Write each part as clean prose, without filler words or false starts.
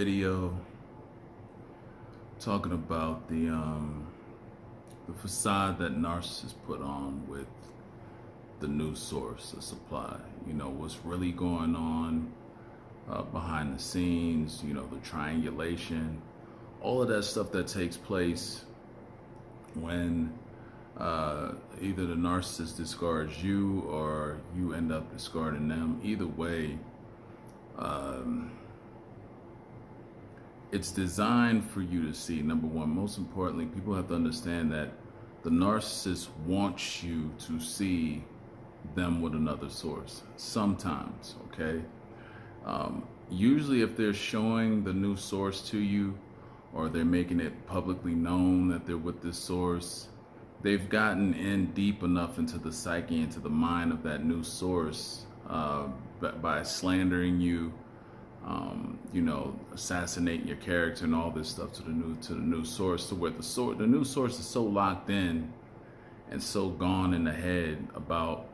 video talking about the facade that narcissists put on with the news source, the supply. You know, what's really going on behind the scenes, you know, the triangulation, all of that stuff that takes place when either the narcissist discards you or you end up discarding them. Either way, it's designed for you to see, number one, most importantly, people have to understand that the narcissist wants you to see them with another source sometimes, okay? Usually if they're showing the new source to you or they're making it publicly known that they're with this source, they've gotten in deep enough into the psyche, into the mind of that new source by slandering you, you know, assassinating your character and all this stuff to the new source, to where the new source is so locked in and so gone in the head about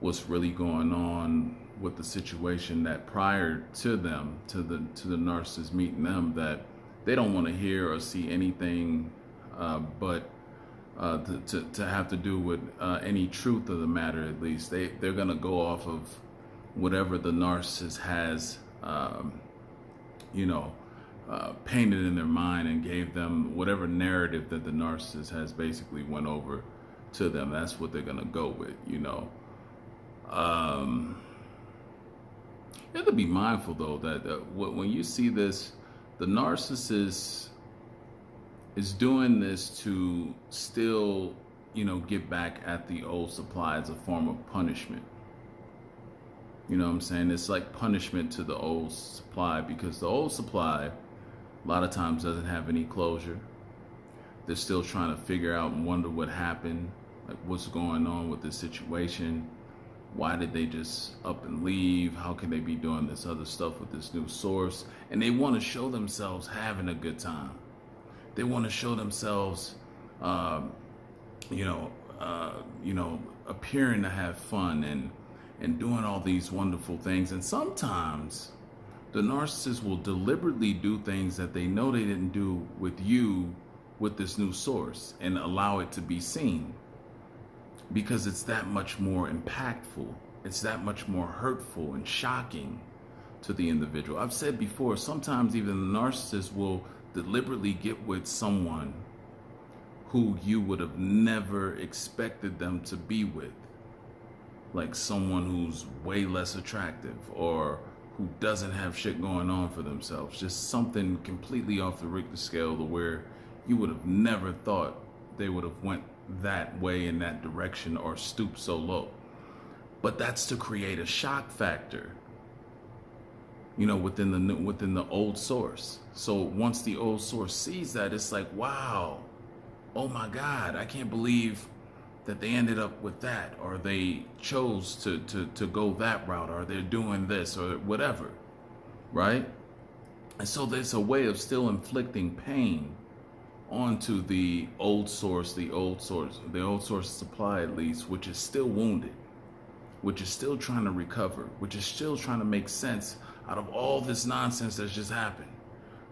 what's really going on with the situation, that prior to them, to the narcissist meeting them, that they don't want to hear or see anything but to have to do with any truth of the matter. At least they're gonna go off of whatever the narcissist has painted in their mind and gave them, whatever narrative that the narcissist has basically went over to them. That's what they're gonna go with, you know. You have to be mindful though that when you see this, the narcissist is doing this to still, you know, get back at the old supply as a form of punishment. You know what I'm saying? It's like punishment to the old supply, because the old supply a lot of times doesn't have any closure. They're still trying to figure out and wonder what happened, like what's going on with this situation. Why did they just up and leave? How can they be doing this other stuff with this new source? And they want to show themselves having a good time. They want to show themselves, appearing to have fun and doing all these wonderful things. And sometimes the narcissist will deliberately do things that they know they didn't do with you, with this new source, and allow it to be seen, because it's that much more impactful. It's that much more hurtful and shocking to the individual. I've said before, sometimes even the narcissist will deliberately get with someone who you would have never expected them to be with, like someone who's way less attractive or who doesn't have shit going on for themselves, just something completely off the Richter scale, to where you would have never thought they would have went that way, in that direction, or stooped so low. But that's to create a shock factor, you know, within the old source. So once the old source sees that, it's like, wow, oh my God, I can't believe that they ended up with that, or they chose to go that route, or they're doing this or whatever, right? And so there's a way of still inflicting pain onto the old source of supply, at least, which is still wounded, which is still trying to recover, which is still trying to make sense out of all this nonsense that's just happened,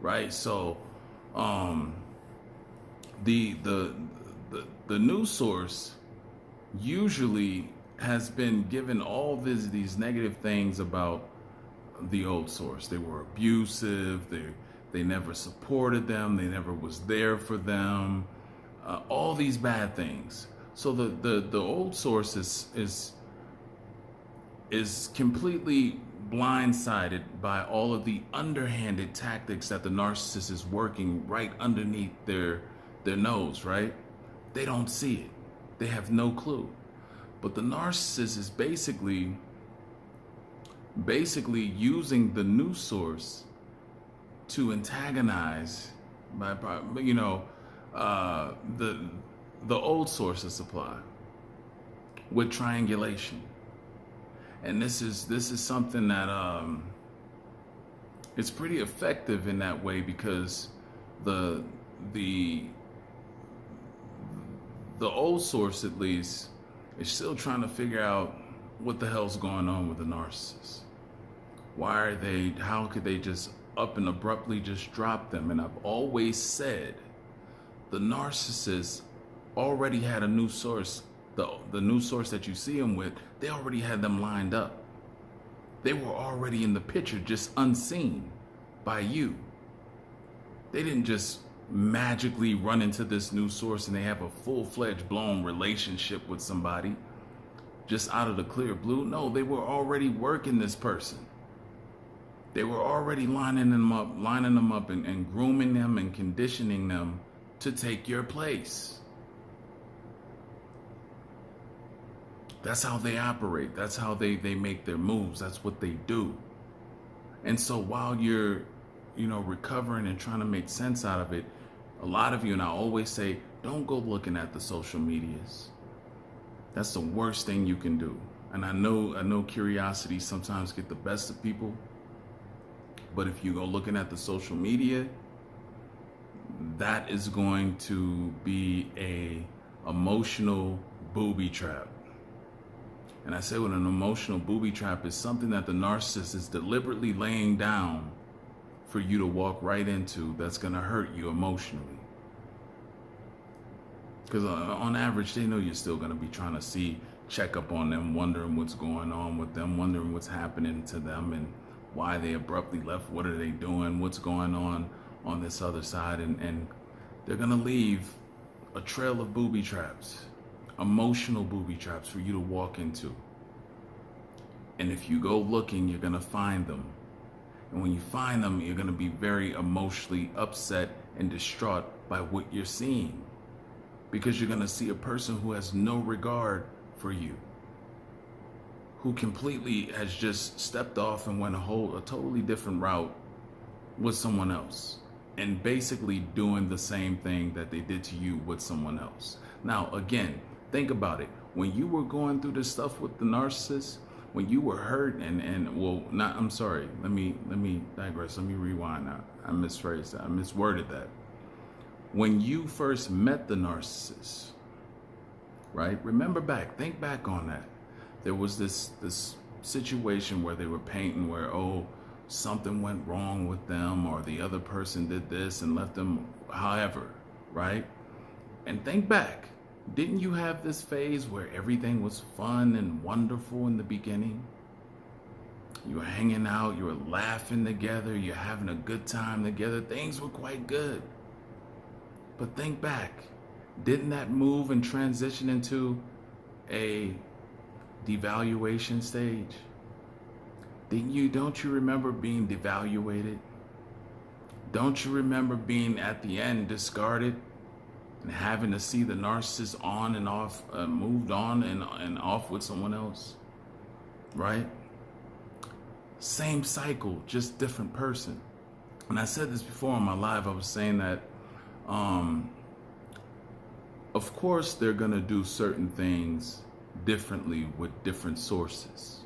right? So the news source usually has been given all these negative things about the old source. They were abusive, they never supported them, they never was there for them, all these bad things. So the old source is completely blindsided by all of the underhanded tactics that the narcissist is working right underneath their nose, right? They don't see it. They have no clue. But the narcissist is basically using the new source to antagonize the old source of supply with triangulation. And this is something that it's pretty effective in that way, because the old source, at least, is still trying to figure out what the hell's going on with the narcissist. How could they just up and abruptly just drop them. And I've always said the narcissist already had a new source. The new source that you see them with, they already had them lined up. They were already in the picture, just unseen by you. They didn't just magically run into this new source and they have a full-fledged blown relationship with somebody just out of the clear blue. No, they were already working this person. They were already lining them up and grooming them and conditioning them to take your place. That's how they operate. That's how they make their moves. That's what they do. And so while you're, recovering and trying to make sense out of it, a lot of you, and I always say, don't go looking at the social medias. That's the worst thing you can do. And I know curiosity sometimes get the best of people, but if you go looking at the social media, that is going to be a emotional booby trap. And I say what an emotional booby trap is, something that the narcissist is deliberately laying down for you to walk right into, that's going to hurt you emotionally. Because on average, they know you're still going to be trying to check up on them, wondering what's going on with them, wondering what's happening to them and why they abruptly left, what are they doing, what's going on this other side. And they're going to leave a trail of booby traps, emotional booby traps for you to walk into. And if you go looking, you're going to find them. And when you find them, you're going to be very emotionally upset and distraught by what you're seeing. Because you're going to see a person who has no regard for you, who completely has just stepped off and went a totally different route with someone else, and basically doing the same thing that they did to you with someone else. Now, again, think about it. When you were going through this stuff with the narcissist, when you were hurt let me digress. Let me rewind now. I misphrased that. I misworded that. When you first met the narcissist, right? Think back on that. There was this situation where they were painting where, something went wrong with them, or the other person did this and left them however, right? And think back. Didn't you have this phase where everything was fun and wonderful in the beginning? You were hanging out, you were laughing together, you're having a good time together. Things were quite good. But think back. Didn't that move and transition into a devaluation stage? Don't you remember being devaluated? Don't you remember being at the end discarded and having to see the narcissist on and off, moved on and off with someone else, right? Same cycle, just different person. And I said this before on my live, I was saying that, of course, they're going to do certain things differently with different sources.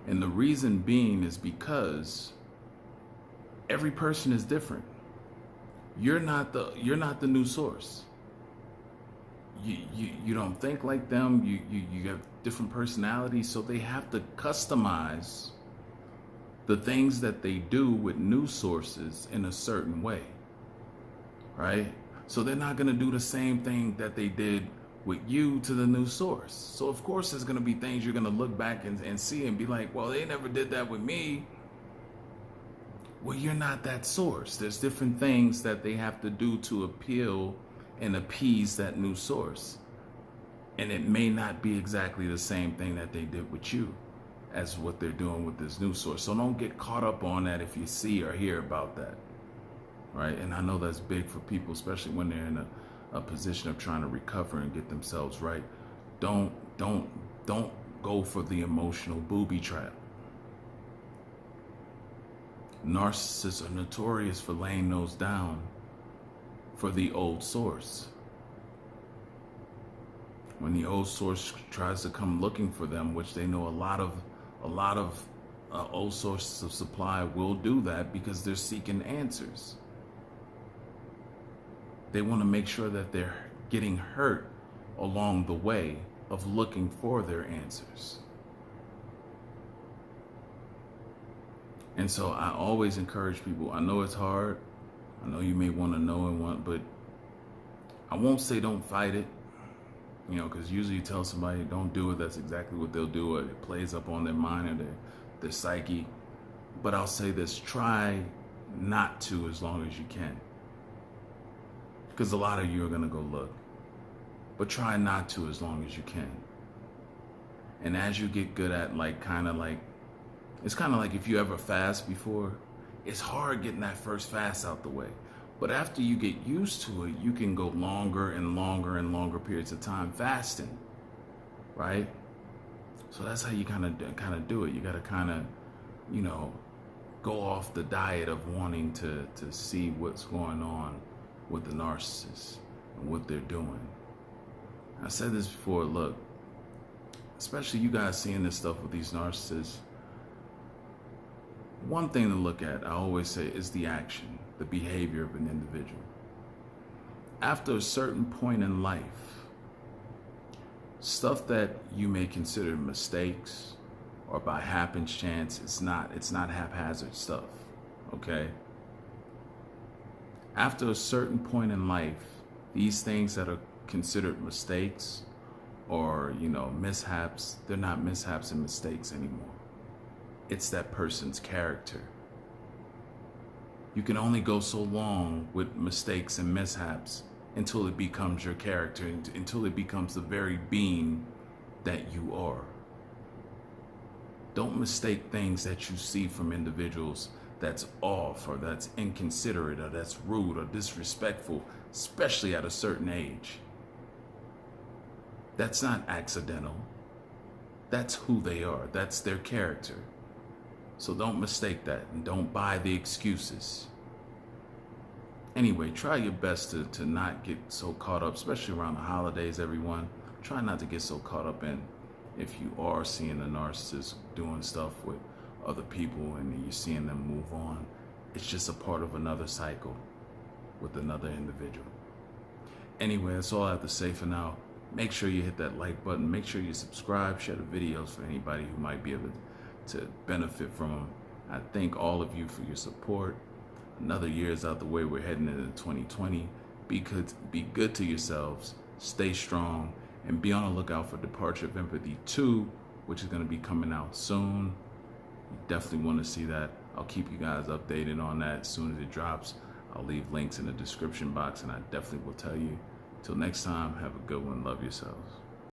And the reason being is because every person is different. You're not the new source. You don't think like them. You have different personalities, so they have to customize the things that they do with new sources in a certain way, right? So they're not going to do the same thing that they did with you to the new source. So of course there's going to be things you're going to look back and see and be like, well, they never did that with me. Well, you're not that source. There's different things that they have to do to appeal and appease that new source. And it may not be exactly the same thing that they did with you as what they're doing with this new source. So don't get caught up on that if you see or hear about that, right? And I know that's big for people, especially when they're in a position of trying to recover and get themselves right. Don't go for the emotional booby trap. Narcissists are notorious for laying those down for the old source. When the old source tries to come looking for them, which they know a lot of old sources of supply will do that because they're seeking answers. They want to make sure that they're getting hurt along the way of looking for their answers. And so I always encourage people. I know it's hard. I know you may want to know and want, but I won't say don't fight it. Because usually you tell somebody don't do it, that's exactly what they'll do. It plays up on their mind or their psyche. But I'll say this: try not to as long as you can. Because a lot of you are gonna go look. But try not to as long as you can. And as you get good at it's kind of like if you ever fast before, it's hard getting that first fast out the way. But after you get used to it, you can go longer and longer and longer periods of time fasting, right? So that's how you kind of do it. You got to kind of, go off the diet of wanting to see what's going on with the narcissist and what they're doing. I said this before. Look, especially you guys seeing this stuff with these narcissists. One thing to look at, I always say, is the action, the behavior of an individual. After a certain point in life, stuff that you may consider mistakes or by happenstance, it's not haphazard stuff, okay? After a certain point in life, these things that are considered mistakes or, mishaps, they're not mishaps and mistakes anymore. It's that person's character. You can only go so long with mistakes and mishaps until it becomes your character, until it becomes the very being that you are. Don't mistake things that you see from individuals that's off or that's inconsiderate or that's rude or disrespectful, especially at a certain age. That's not accidental. That's who they are. That's their character. So don't mistake that and don't buy the excuses. Anyway, try your best to not get so caught up, especially around the holidays, everyone. Try not to get so caught up in if you are seeing a narcissist doing stuff with other people and you're seeing them move on. It's just a part of another cycle with another individual. Anyway, that's all I have to say for now. Make sure you hit that like button. Make sure you subscribe, share the videos for anybody who might be able to benefit from them. I thank all of you for your support. Another year is out the way. We're heading into 2020. Be good to yourselves. Stay strong. And be on the lookout for Departure of Empathy 2, which is going to be coming out soon. You definitely want to see that. I'll keep you guys updated on that as soon as it drops. I'll leave links in the description box, and I definitely will tell you. Till next time, have a good one. Love yourselves.